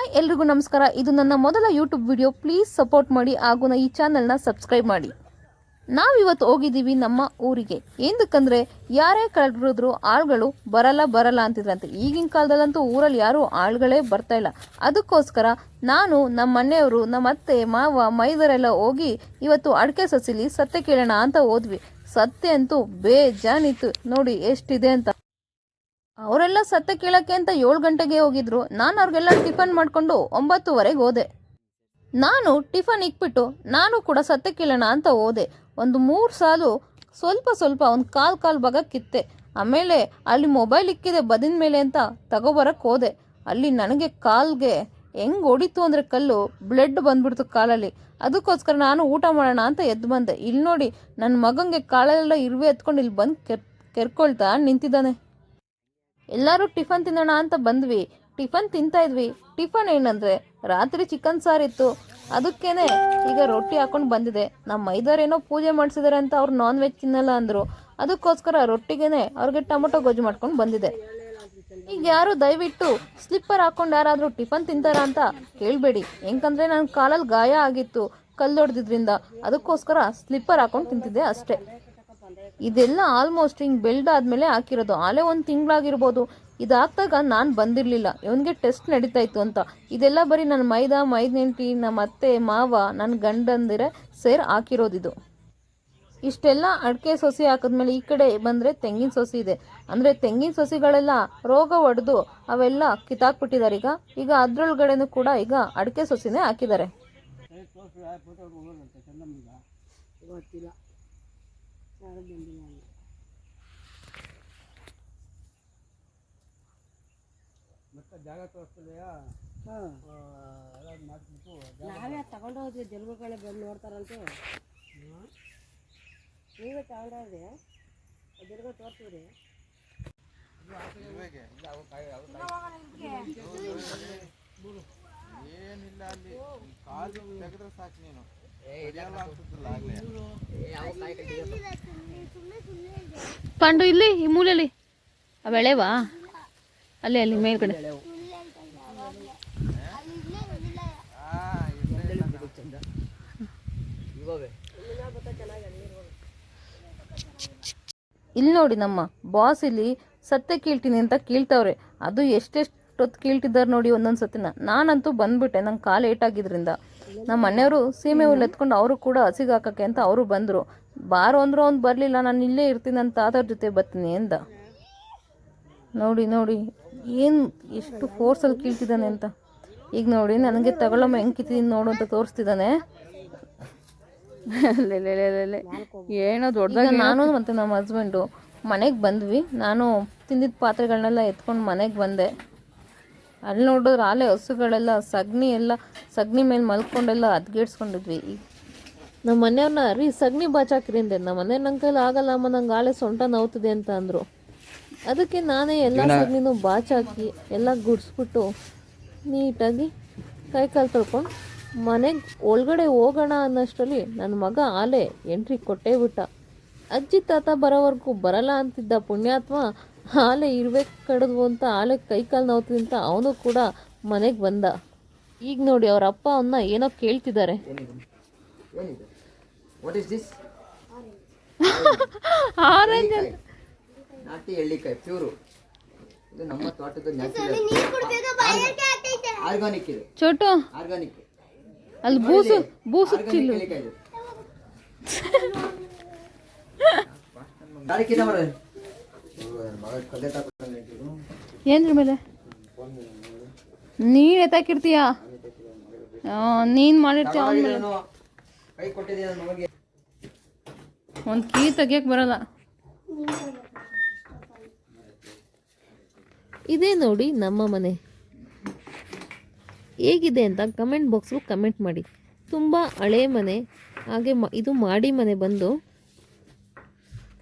Hi ಎಲ್ರಿಗೂ ನಮಸ್ಕಾರ. ಇದು ನನ್ನ ಮೊದಲ ಯೂಟ್ಯೂಬ್ ವಿಡಿಯೋ. ಪ್ಲೀಸ್ ಸಪೋರ್ಟ್ ಮಾಡಿ ಹಾಗೂ ಈ ಚಾನಲ್ನ ಸಬ್ಸ್ಕ್ರೈಬ್ ಮಾಡಿ. ನಾವಿವತ್ತು ಹೋಗಿದ್ದೀವಿ ನಮ್ಮ ಊರಿಗೆ. ಏನಕ್ಕಂದರೆ ಯಾರೇ ಕಳೆದ್ರು ಆಳುಗಳು ಬರಲ್ಲ ಅಂತಿದ್ರಂತೆ. ಈಗಿನ ಕಾಲದಲ್ಲಂತೂ ಊರಲ್ಲಿ ಯಾರೂ ಆಳುಗಳೇ ಬರ್ತಾ ಇಲ್ಲ. ಅದಕ್ಕೋಸ್ಕರ ನಾನು ನಮ್ಮ ಮನೆಯವರು ನಮ್ಮ ಅತ್ತೆ ಮಾವ ಮೈದರೆಲ್ಲ ಹೋಗಿ ಇವತ್ತು ಅಡಿಕೆ ಸಸಿಲಿ ಸತ್ತೆ ಕೇಳೋಣ ಅಂತ ಹೋದ್ವಿ. ಸತ್ತೆ ಅಂತೂ ಬೇಜಾನಿತ್ತು ನೋಡಿ ಎಷ್ಟಿದೆ ಅಂತ. ಅವರೆಲ್ಲ ಸತ್ತೆ ಕೇಳಕ್ಕೆ ಅಂತ 7 ಗಂಟೆಗೆ ಹೋಗಿದ್ರು. ನಾನು ಅವ್ರಿಗೆಲ್ಲ ಟಿಫನ್ ಮಾಡಿಕೊಂಡು 9:30ಗೆ ಹೋದೆ. ನಾನು ಟಿಫನ್ ಇಕ್ಬಿಟ್ಟು ನಾನು ಕೂಡ ಸತ್ತೆ ಕೇಳೋಣ ಅಂತ ಹೋದೆ. ಒಂದು 3 ಸಾಲು ಸ್ವಲ್ಪ ಒಂದು ಕಾಲು ಭಾಗ ಕಿತ್ತೆ. ಆಮೇಲೆ ಅಲ್ಲಿ ಮೊಬೈಲ್ ಇಕ್ಕಿದೆ ಬದಿನ ಮೇಲೆ ಅಂತ ತಗೋಬರಕ್ಕೆ ಹೋದೆ. ಅಲ್ಲಿ ನನಗೆ ಕಾಲ್ಗೆ ಹೆಂಗೆ ಹೊಡಿತು ಅಂದರೆ ಕಲ್ಲು ಬ್ಲಡ್ ಬಂದ್ಬಿಡ್ತು ಕಾಲಲ್ಲಿ. ಅದಕ್ಕೋಸ್ಕರ ನಾನು ಊಟ ಮಾಡೋಣ ಅಂತ ಎದ್ದು ಬಂದೆ. ಇಲ್ಲಿ ನೋಡಿ ನನ್ನ ಮಗನಿಗೆ ಕಾಲೆಲ್ಲ ಇರುವೆ ಎತ್ಕೊಂಡು ಇಲ್ಲಿ ಬಂದು ಕೆರ್ಕೊಳ್ತಾ ನಿಂತಿದ್ದಾನೆ. ಎಲ್ಲರೂ ಟಿಫನ್ ತಿನ್ನೋಣ ಅಂತ ಬಂದ್ವಿ. ಟಿಫನ್ ತಿಂತಾ ಇದ್ವಿ. ಟಿಫನ್ ಏನಂದರೆ ರಾತ್ರಿ ಚಿಕನ್ ಸಾರಿತ್ತು. ಅದಕ್ಕೇನೆ ಈಗ ರೊಟ್ಟಿ ಹಾಕೊಂಡು ಬಂದಿದೆ. ನಮ್ಮ ಮೈದಾರೇನೋ ಪೂಜೆ ಮಾಡಿಸಿದಾರೆ ಅಂತ ಅವ್ರು ನಾನ್ ವೆಜ್ ತಿನ್ನಲ್ಲ ಅಂದರು. ಅದಕ್ಕೋಸ್ಕರ ರೊಟ್ಟಿಗೆನೆ ಅವ್ರಿಗೆ ಟೊಮೊಟೊ ಗೊಜ್ಜು ಮಾಡ್ಕೊಂಡು ಬಂದಿದೆ. ಈಗ ಯಾರು ದಯವಿಟ್ಟು ಸ್ಲಿಪ್ಪರ್ ಹಾಕೊಂಡು ಯಾರಾದರೂ ಟಿಫನ್ ತಿಂತಾರ ಅಂತ ಕೇಳಬೇಡಿ. ಯಾಕಂದರೆ ನನ್ನ ಕಾಲಲ್ಲಿ ಗಾಯ ಆಗಿತ್ತು ಕಲ್ಲೊಡ್ದಿದ್ರಿಂದ. ಅದಕ್ಕೋಸ್ಕರ ಸ್ಲಿಪ್ಪರ್ ಹಾಕೊಂಡು ತಿಂತಿದ್ದೆ ಅಷ್ಟೇ. ಇದೆಲ್ಲ ಆಲ್ಮೋಸ್ಟ್ ಹಿಂಗೆ ಬೆಲ್ಡ್ ಆದಮೇಲೆ ಹಾಕಿರೋದು. ಆಲೇ 1 ತಿಂಗಳಾಗಿರ್ಬೋದು. ಇದಾಗ್ದಾಗ ನಾನು ಬಂದಿರಲಿಲ್ಲ. ಇವನಿಗೆ ಟೆಸ್ಟ್ ನಡೀತಾ ಇತ್ತು ಅಂತ. ಇದೆಲ್ಲ ಬರೀ ನನ್ನ ಮೈದನೆಂಟಿ ನಮ್ಮ ಅತ್ತೆ ಮಾವ ನನ್ನ ಗಂಡಂದಿರೆ ಹಾಕಿರೋದಿದು. ಇಷ್ಟೆಲ್ಲ ಅಡಿಕೆ ಸೊಸಿ ಹಾಕಿದ್ಮೇಲೆ ಈ ಕಡೆ ಬಂದರೆ ತೆಂಗಿನ ಸೊಸಿ ಇದೆ. ಅಂದರೆ ತೆಂಗಿನ ಸೊಸಿಗಳೆಲ್ಲ ರೋಗ ಹೊಡೆದು ಅವೆಲ್ಲ ಕಿತ್ತಾಕ್ಬಿಟ್ಟಿದ್ದಾರೆ. ಈಗ ಅದ್ರೊಳಗಡೆನೂ ಕೂಡ ಈಗ ಅಡಿಕೆ ಸೊಸಿನೇ ಹಾಕಿದ್ದಾರೆ. ಜಾಗ ತೋರಿಸ್ತಿದೆಯಾ? ನಾವೇ ತಗೊಂಡು ಹೋದ್ವಿ. ಜನಗಳೇ ಬಂದು ನೋಡ್ತಾರಂತೆ. ನೀವೇ ತಗೊಂಡೋದ್ರಿ ಜನಗಳು ತೋರಿಸ್ತೀರಿ. ಏನಿಲ್ಲ ಅಲ್ಲಿ ಕಾಲು ತೆಗೆದ್ರೆ ಸಾಕು ನೀನು. ಪಂಡು ಇಲ್ಲಿ ಈ ಮೂಲೆಯಲ್ಲಿ ಬೆಳೆವಾ ಅಲ್ಲಿ ಮೇಲ್ಗಡೆ. ಇಲ್ಲಿ ನೋಡಿ ನಮ್ಮ ಬಾಸ್ ಇಲ್ಲಿ ಸತ್ತೆ ಕೀಳ್ತೀನಿ ಅಂತ ಕೀಳ್ತವ್ರೆ. ಅದು ಎಷ್ಟೆಷ್ಟೊತ್ತು ಕೀಳ್ತಿದ್ದಾರೆ ನೋಡಿ ಒಂದೊಂದು ಸತಿನ. ನಾನಂತೂ ಬಂದ್ಬಿಟ್ಟೆ, ನಂಗೆ ಕಾಲು ಏಟಾಗಿದ್ರಿಂದ. ನಮ್ಮ ಮನೆಯವರು ಸೀಮೆ ಹುಲ್ಲು ಎತ್ಕೊಂಡು ಅವರು ಕೂಡ ಹಸಿಗೆ ಹಾಕೋಕ್ಕೆ ಅಂತ ಅವರು ಬಂದರು. ಬಾರು ಅಂದರು. ಅವ್ನು ಬರಲಿಲ್ಲ. ನಾನು ಇಲ್ಲೇ ಇರ್ತೀನಿ ಅಂತ ತಾತರ ಜೊತೆ ಬರ್ತೀನಿ ಎಂದ. ನೋಡಿ ಏನು ಎಷ್ಟು ಫೋರ್ಸಲ್ಲಿ ಕೀಳ್ತಿದ್ದಾನೆ ಅಂತ. ಈಗ ನೋಡಿ ನನಗೆ ತಗೊಳ್ಳಮ್ಮ ಹೆಂಗೆ ಕಿತ್ತಿದ್ದೀನಿ ನೋಡು ಅಂತ ತೋರಿಸ್ತಿದ್ದಾನೆ. ಏನೋ ದೊಡ್ಡದಾಗ ನಾನು ಮತ್ತು ನಮ್ಮ ಹಸ್ಬೆಂಡು ಮನೆಗೆ ಬಂದ್ವಿ. ನಾನು ತಿಂದಿದ್ದ ಪಾತ್ರೆಗಳನ್ನೆಲ್ಲ ಎತ್ಕೊಂಡು ಮನೆಗೆ ಬಂದೆ. ಅಲ್ಲಿ ನೋಡಿದ್ರೆ ಆಲೆ ಹಸುಗಳೆಲ್ಲ ಸಗಣಿ ಮೇಲೆ ಮಲ್ಕೊಂಡೆಲ್ಲ ಅದ್ಗೇಡ್ಸ್ಕೊಂಡಿದ್ವಿ. ನಮ್ಮ ಮನೆಯವ್ರನ್ನ ಸಗಣಿ ಬಾಚಾಕ್ರಿ ಅಂದೆ. ನಮ್ಮ ಮನೆ ನನ್ನ ಕೈಲಿ ಆಗಲ್ಲ ಅಮ್ಮ, ನಂಗೆ ಆಳೆ ಸೊಂಟ ನೋವ್ತಿದೆ ಅಂತ ಅಂದರು. ಅದಕ್ಕೆ ನಾನೇ ಎಲ್ಲ ಸಗಣಿನೂ ಬಾಚಾಕಿ ಎಲ್ಲ ಗುಡಿಸ್ಬಿಟ್ಟು ನೀಟಾಗಿ ಕೈಕಾಲು ತೊಳ್ಕೊಂಡು ಮನೆಗೆ ಒಳಗಡೆ ಹೋಗೋಣ ಅನ್ನೋಷ್ಟರಲ್ಲಿ ನನ್ನ ಮಗ ಆಲೆ ಎಂಟ್ರಿ ಕೊಟ್ಟೇ ಬಿಟ್ಟ. ಅಜ್ಜಿ ತಾತ ಬರೋವರೆಗೂ ಬರಲ್ಲ ಅಂತಿದ್ದ ಪುಣ್ಯಾತ್ಮ ಆಲೆ ಇರ್ಬೇಕು ಕಡಿದ್ವು ಅಂತ ಆಲೆ ಕೈಕಾಲು ನೋವ್ತಿದೆ ಅಂತ ಅವನು ಕೂಡ ಮನೆಗೆ ಬಂದ. ಈಗ ನೋಡಿ ಅವ್ರ ಅಪ್ಪ ಅವನ್ನ ಏನೋ ಕೇಳ್ತಿದ್ದಾರೆ. ಆರೆಂಜ್ ನಾಟಿ ಎಳ್ಳಿಕಾಯಿ ಪ್ಯೂರು. ಇದು ನಮ್ಮ ತೋಟದ ಆರ್ಗಾನಿಕ್ ಇದೆ. ಚೋಟು ಆರ್ಗಾನಿಕ್. ಅಲ್ಲಿ ಬೂಸು ಚಿಲ್ಲು ಏನ್ರ ಮೇಲೆ ನೀನ್ ಎತ್ತಾಕಿರ್ತೀಯ. ನೀನ್ ಮಾಡಿರ್ತೀಯ. ಒಂದು ಕೀ ತೆಗಿಯಕ್ ಬರಲ್ಲ. ಇದೇ ನೋಡಿ ನಮ್ಮ ಮನೆ ಹೇಗಿದೆ ಅಂತ ಕಮೆಂಟ್ ಬಾಕ್ಸು ಕಮೆಂಟ್ ಮಾಡಿ. ತುಂಬ ಹಳೆ ಮನೆ. ಹಾಗೆ ಇದು ಮಾಡಿ ಮನೆ ಬಂದು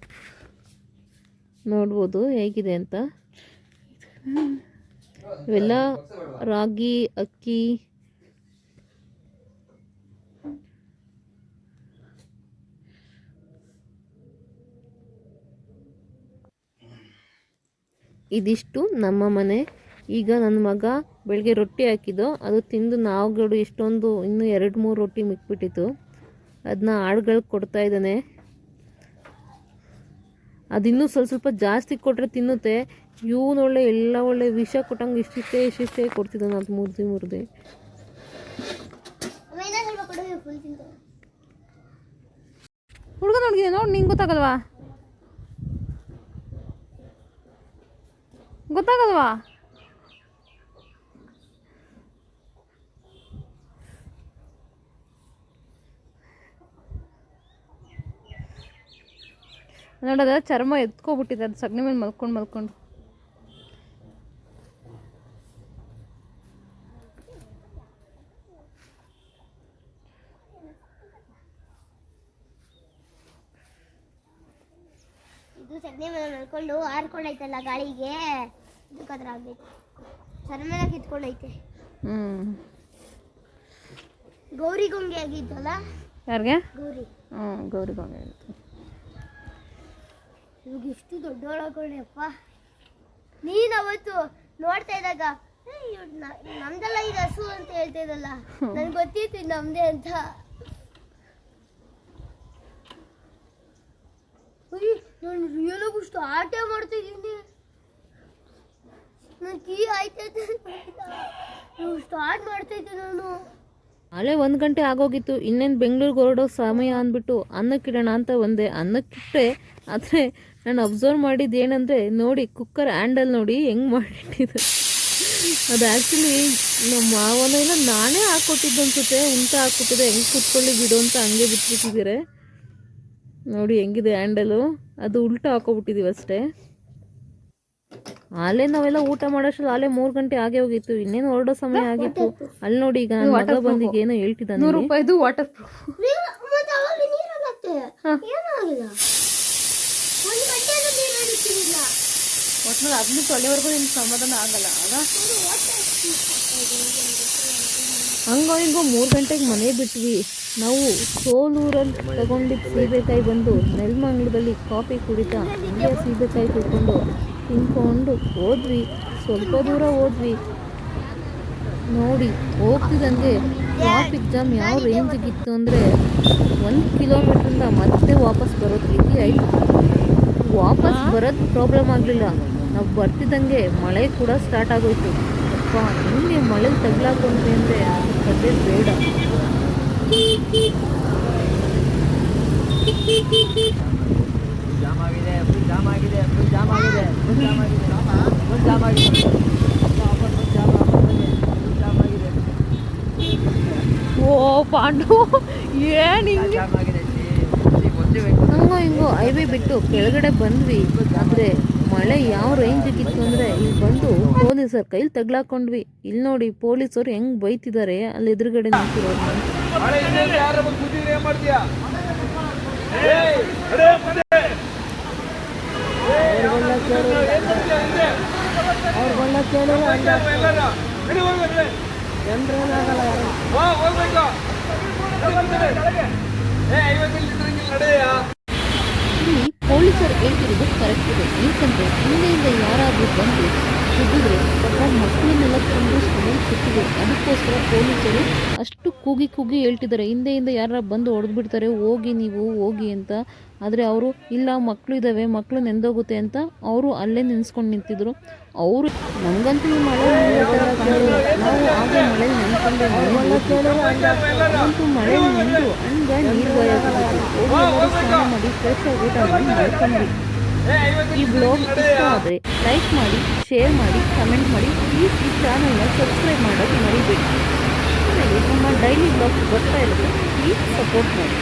ನೋಡ್ಬೋದು ಹೇಗಿದೆ ಅಂತ. ಇವೆಲ್ಲ ರಾಗಿ ಅಕ್ಕಿ ಇದಿಷ್ಟು ನಮ್ಮ ಮನೆ. ಈಗ ನನ್ನ ಮಗ ಬೆಳಗ್ಗೆ ರೊಟ್ಟಿ ಹಾಕಿದ್ದು ಅದು ತಿಂದು ನಾವುಗಳು ಇಷ್ಟೊಂದು ಇನ್ನೂ 2-3 ರೊಟ್ಟಿ ಮಿಕ್ಬಿಟ್ಟಿತ್ತು. ಅದನ್ನ ಆಳುಗಳಿಗೆ ಕೊಡ್ತಾ ಇದ್ದಾನೆ. ಅದಿನ್ನೂ ಸ್ವಲ್ಪ ಜಾಸ್ತಿ ಕೊಟ್ಟರೆ ತಿನ್ನುತ್ತೆ. ಇವನೊಳ್ಳೆ ಎಲ್ಲ ಒಳ್ಳೆ ವಿಷ ಕೊಟ್ಟಂಗೆ ಇಷ್ಟಿಷ್ಟೇ ಕೊಡ್ತಿದ್ದಾನೆ. ಅದು ಮುರ್ದಿ ಹುಡುಗ ನೋಡಿದೆ ನೋಡಿ, ನಿಂಗೆ ಗೊತ್ತಾಗಲ್ವಾ? ನೋಡೋದ ಚರ್ಮ ಎತ್ಕೊಬಿಟ್ಟಿದೆ, ಅದು ಸಗಣಿ ಮೇಲೆ ಮಲ್ಕೊಂಡು ಇದು ಸಗಣಿ ಮೇಲೆ ಮಲ್ಕೊಂಡು ಹಾರ್ಕೊಂಡೈತಲ್ಲ ಗಾಳಿಗೆ, ಇದಕ್ಕಾದ್ರೆ ಆಗ್ಬೇಕು. ಚರ್ಮ ಕಿತ್ಕೊಂಡೈತೆ. ಗೌರಿ ಗೊಂಗೆ ಆಗಿತ್ತಲ್ಲ. ಯಾರಿಗೆ? ಗೌರಿ. ಗೌರಿ ಗೊಂಗೆ ಆಗಿತ್ತು. ಇವಾಗ ಎಷ್ಟು ದೊಡ್ಡವಳಾಗಳೆ ಅಪ್ಪ. ನೀನು ಅವತ್ತು ನೋಡ್ತಾ ಇದ್ದಾಗ ನಮ್ದೆಲ್ಲ ಇದು ಹಸು ಅಂತ ಹೇಳ್ತಾ ಇದ್ದಲ್ಲ, ನನ್ಗೆ ಗೊತ್ತಿತ್ತು ಇದು ನಮ್ದೇ ಅಂತ. ನಾನು ರಿಯಲ್ ಆಗಿ ಅಷ್ಟು ಆಟ ಮಾಡ್ತಾ ಇದ್ದೀನಿ. ನನ್ನ ಕೀ ಆಯ್ತೈತೆ ಸ್ಟಾರ್ಟ್ ಮಾಡ್ತಾ ಇದ್ದೆ ನಾನು. ಅಲ್ಲೇ 1 ಗಂಟೆ ಆಗೋಗಿತ್ತು. ಇನ್ನೇನು ಬೆಂಗಳೂರಿಗೆ ಹೊರಡೋ ಸಮಯ ಅಂದ್ಬಿಟ್ಟು ಅನ್ನಕ್ಕಿಡೋಣ ಅಂತ ಬಂದೆ. ಅನ್ನಕ್ಕಿಟ್ಟೆ, ಆದರೆ ನಾನು ಅಬ್ಸರ್ವ್ ಮಾಡಿದ್ದು ಏನಂದರೆ, ನೋಡಿ ಕುಕ್ಕರ್ ಹ್ಯಾಂಡಲ್ ನೋಡಿ ಹೆಂಗೆ ಮಾಡಿಟ್ಟಿದೆ. ಅದು ಆ್ಯಕ್ಚುಲಿ ನಮ್ಮ ಮಾವನೆಲ್ಲ ನಾನೇ ಹಾಕ್ಕೊಟ್ಟಿದ್ದು ಅನ್ಸುತ್ತೆ. ಉಂಟ ಹಾಕ್ಕೊಟ್ಟಿದೆ, ಹೆಂಗೆ ಕುತ್ಕೊಳ್ಳಿ ಬಿಡು ಅಂತ ಹಂಗೆ ಬಿಟ್ಬಿಟ್ಟಿದ್ದೀರ ನೋಡಿ ಹೆಂಗಿದೆ ಹ್ಯಾಂಡಲು. ಅದು ಉಲ್ಟಾ ಹಾಕೋಬಿಟ್ಟಿದ್ದೀವಿ ಅಷ್ಟೇ. ಅಲ್ಲೇ ನಾವೆಲ್ಲ ಊಟ ಮಾಡೋಷ್ಟ್ರಲ್ಲಿ ಅಲ್ಲೇ 3 ಗಂಟೆ ಆಗೇ ಹೋಗಿತ್ತು. ಇನ್ನೇನು ಹೊರಡೋ ಸಮಯ ಆಗಿತ್ತು. ಅಲ್ಲಿ ನೋಡಿ ಈಗ ನನ್ನ ಮಗ ಬಂದಿಗೆ ಏನೋ ಹೇಳ್ತಿದ್ದಾನೆ. 100 ರೂಪಾಯಿದು ವಾಟರ್ ಪ್ರೂಫ್. ಒಟ್ಟಿನಲ್ಲಿ ಅದನ್ನು ತೊಳೆವರೆಗೂ ನಿಮ್ಗೆ ಸಮಾಧಾನ ಆಗಲ್ಲ ಆಗ. ಹಂಗೋ ಹಿಂಗೋ 3 ಗಂಟೆಗೆ ಮನೆ ಬಿಟ್ವಿ. ನಾವು ಸೋಲೂರಲ್ಲಿ ತಗೊಂಡಿದ್ದು ಸೀಬೆಕಾಯಿ ಬಂದು ನೆಲಮಂಗ್ಲದಲ್ಲಿ ಕಾಫಿ ಕುಡಿತಾ ಹಂಗೆ ಸೀಬೆಕಾಯಿ ತಿನ್ಕೊಂಡು ಹೋದ್ವಿ. ಸ್ವಲ್ಪ ದೂರ ಹೋದ್ವಿ. ನೋಡಿ ಹೋಗ್ತಿದ್ದಂಗೆ ಟ್ರಾಫಿಕ್ ಜಾಮ್ ಯಾವ ರೇಂಜಿಗಿತ್ತು ಅಂದರೆ 1 ಕಿಲೋಮೀಟ್ರಿಂದ ಮತ್ತೆ ವಾಪಸ್ ಬರೋದು ರೀತಿ ಆಯಿತು. ವಾಪಸ್ ಬರೋದು ಪ್ರಾಬ್ಲಮ್ ಆಗಲಿಲ್ಲ, ನಾವು ಬರ್ತಿದ್ದಂಗೆ ಮಳೆ ಕೂಡ ಸ್ಟಾರ್ಟ್ ಆಗೋಯ್ತು. ಅಪ್ಪ ಹಿಂಗೆ ಮಳೆ ತಗ್ಲಾಕೊಂಡ್ವಿ ಅಂದರೆ ಕತೆ ಬೇಡ. ಓ ಪಾಂಡು ಏನು ಹಿಂಗೆ ಹಂಗೋ ಹಿಂಗೋ ಹೈವೇ ಬಿಟ್ಟು ಕೆಳಗಡೆ ಬಂದ್ವಿ. ಆದರೆ ಮಳೆ ಯಾವ ರೇಂಜಿಗಿತ್ತು ಅಂದರೆ ಇಲ್ಲಿ ಬಂದು ಪೊಲೀಸರ ಕೈಲಿ ತಗ್ಲಾಕೊಂಡ್ವಿ. ಇಲ್ಲಿ ನೋಡಿ ಪೊಲೀಸರು ಹೆಂಗೆ ಬೈತಿದ್ದಾರೆ ಅಲ್ಲಿ ಎದುರುಗಡೆ ನಿಂತಿರೋರು. ಅವ್ರಿಗೆಲ್ಲ ಕೇಳಿಲ್ಲ. ಇಲ್ಲಿ ಪೊಲೀಸರು ಹೇಳ್ತಿರೋದು ಕರೆಕ್ಟ್ ಇದೆ. ಏಕೆಂದರೆ ಹಿಂದೆಯಿಂದ ಯಾರಾದರೂ ಬಂದು ಸುದ್ದಿದ್ರೆ ಪಾಪ ಮಕ್ಕಳನ್ನೆಲ್ಲ ತಂದು ಸ್ಕೂಲಲ್ಲಿ ಸುತ್ತಿದೆ. ಅದಕ್ಕೋಸ್ಕರ ಪೊಲೀಸರು ಅಷ್ಟು ಕೂಗಿ ಹೇಳ್ತಿದ್ದಾರೆ. ಹಿಂದೆಯಿಂದ ಯಾರು ಬಂದು ಹೊಡೆದ್ಬಿಡ್ತಾರೆ, ಹೋಗಿ ನೀವು ಹೋಗಿ ಅಂತ. ಆದರೆ ಅವರು ಇಲ್ಲ ಮಕ್ಕಳು ಇದ್ದಾವೆ, ಮಕ್ಕಳು ನೆಂದೋಗುತ್ತೆ ಅಂತ ಅವರು ಅಲ್ಲೇ ನಿನ್ಸ್ಕೊಂಡು ನಿಂತಿದ್ರು. ಅವರು ನಮಗಂತೂ ಈ ಮಳೆ ನಾವು ಹಾಗೆ ಮಳೆ ನೆನ್ಕೊಂಡೆ ಅಂತೂ ಮಳೆ ನೆಂದು ಹಂಗೆ ನೀರು ಹೋಗಿ ಸ್ನಾನ ಮಾಡಿ ಫ್ರೆಶ್ ಆಗಿ ಊಟ ಮಾಡಿ ಮಾಡ್ಕೊಂಡ್ವಿ. ಈ ಬ್ಲಾಗ್ ಇಷ್ಟ ಆದರೆ ಲೈಕ್ ಮಾಡಿ, ಶೇರ್ ಮಾಡಿ, ಕಮೆಂಟ್ ಮಾಡಿ. ಪ್ಲೀಸ್ ಈ ಚಾನಲ್ನ ಸಬ್ಸ್ಕ್ರೈಬ್ ಮಾಡೋದು ಮರಿಬೇಡಿ. ನಮ್ಮ ಡೈಲಿ ಬ್ಲಾಗ್ ಬರ್ತಾ ಇರುತ್ತೆ. ಪ್ಲೀಸ್ ಸಪೋರ್ಟ್ ಮಾಡಿ.